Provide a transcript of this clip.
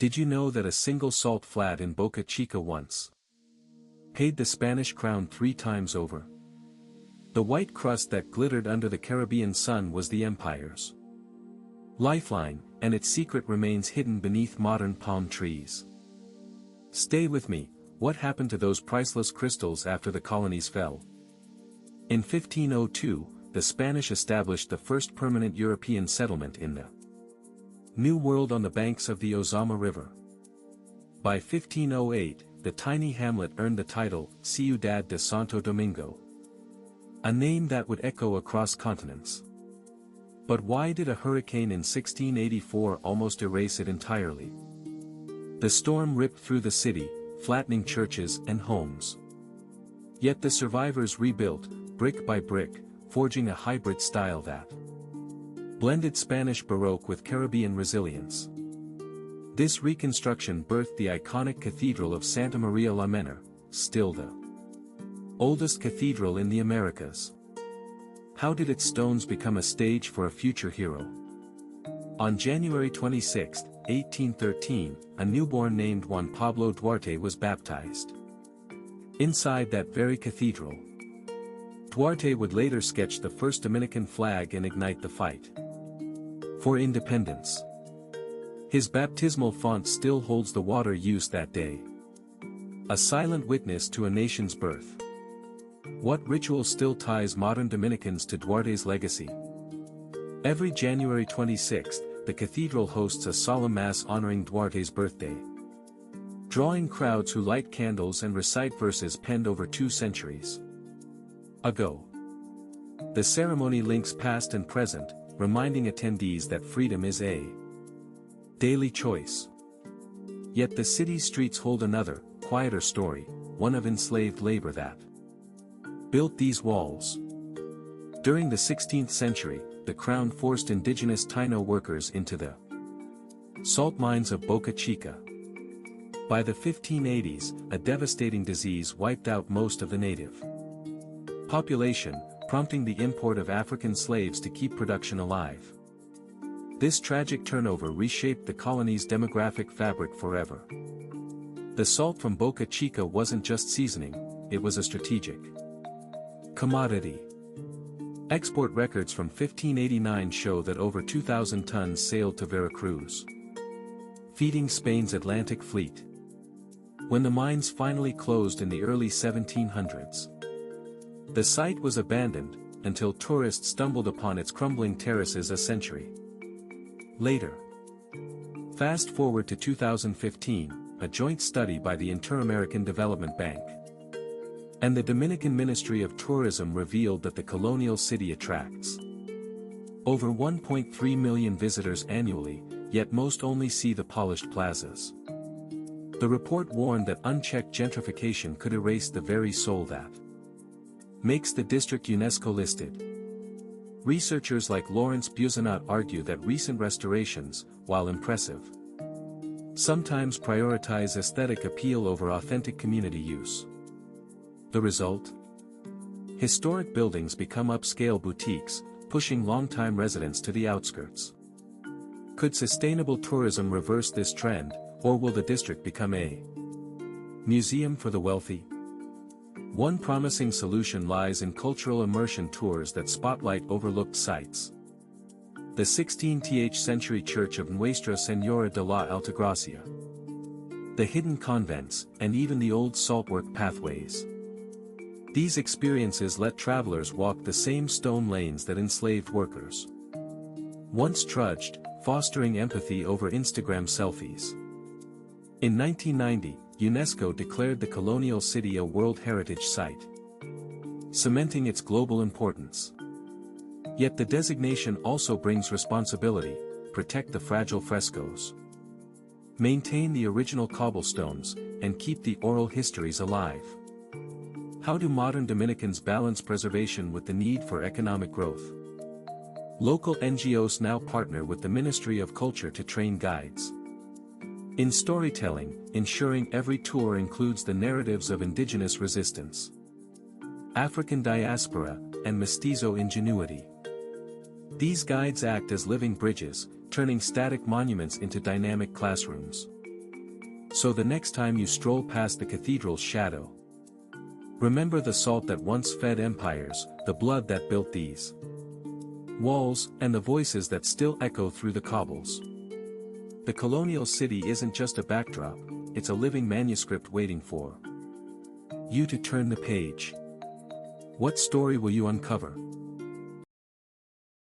Did you know that a single salt flat in Boca Chica once paid the Spanish crown 3 times over? The white crust that glittered under the Caribbean sun was the empire's lifeline, and its secret remains hidden beneath modern palm trees. Stay with me, what happened to those priceless crystals after the colonies fell? In 1502, the Spanish established the first permanent European settlement in the New World on the banks of the Ozama River. By 1508, the tiny hamlet earned the title, Ciudad de Santo Domingo, a name that would echo across continents. But why did a hurricane in 1684 almost erase it entirely? The storm ripped through the city, flattening churches and homes. Yet the survivors rebuilt, brick by brick, forging a hybrid style that blended Spanish Baroque with Caribbean resilience. This reconstruction birthed the iconic Cathedral of Santa Maria la Menor, still the oldest cathedral in the Americas. How did its stones become a stage for a future hero? On January 26, 1813, a newborn named Juan Pablo Duarte was baptized inside that very cathedral. Duarte would later sketch the first Dominican flag and ignite the fight for independence. His baptismal font still holds the water used that day, a silent witness to a nation's birth. What ritual still ties modern Dominicans to Duarte's legacy? Every January 26, the cathedral hosts a solemn mass honoring Duarte's birthday, drawing crowds who light candles and recite verses penned over 2 centuries ago. The ceremony links past and present, reminding attendees that freedom is a daily choice. Yet the city's streets hold another, quieter story, one of enslaved labor that built these walls. During the 16th century, the crown forced indigenous Taino workers into the salt mines of Boca Chica. By the 1580s, a devastating disease wiped out most of the native population, prompting the import of African slaves to keep production alive. This tragic turnover reshaped the colony's demographic fabric forever. The salt from Boca Chica wasn't just seasoning, it was a strategic commodity. Export records from 1589 show that over 2,000 tons sailed to Veracruz, feeding Spain's Atlantic fleet. When the mines finally closed in the early 1700s, the site was abandoned, until tourists stumbled upon its crumbling terraces a century later. Fast forward to 2015, a joint study by the Inter-American Development Bank and the Dominican Ministry of Tourism revealed that the Colonial city attracts over 1.3 million visitors annually, yet most only see the polished plazas. The report warned that unchecked gentrification could erase the very soul that makes the district UNESCO listed. Researchers like Lawrence Buzanat argue that recent restorations, while impressive, sometimes prioritize aesthetic appeal over authentic community use. The result? Historic buildings become upscale boutiques, pushing longtime residents to the outskirts. Could sustainable tourism reverse this trend, or will the district become a museum for the wealthy? One promising solution lies in cultural immersion tours that spotlight overlooked sites. The 16th century church of Nuestra Señora de la Altagracia, the hidden convents, and even the old saltwork pathways. These experiences let travelers walk the same stone lanes that enslaved workers once trudged, fostering empathy over Instagram selfies. In 1990, UNESCO declared the Colonial city a World Heritage Site, cementing its global importance. Yet the designation also brings responsibility: protect the fragile frescoes, maintain the original cobblestones, and keep the oral histories alive. How do modern Dominicans balance preservation with the need for economic growth? Local NGOs now partner with the Ministry of Culture to train guides in storytelling, ensuring every tour includes the narratives of indigenous resistance, African diaspora, and mestizo ingenuity. These guides act as living bridges, turning static monuments into dynamic classrooms. So the next time you stroll past the cathedral's shadow, remember the salt that once fed empires, the blood that built these walls, and the voices that still echo through the cobbles. The colonial city isn't just a backdrop, it's a living manuscript waiting for you to turn the page. What story will you uncover?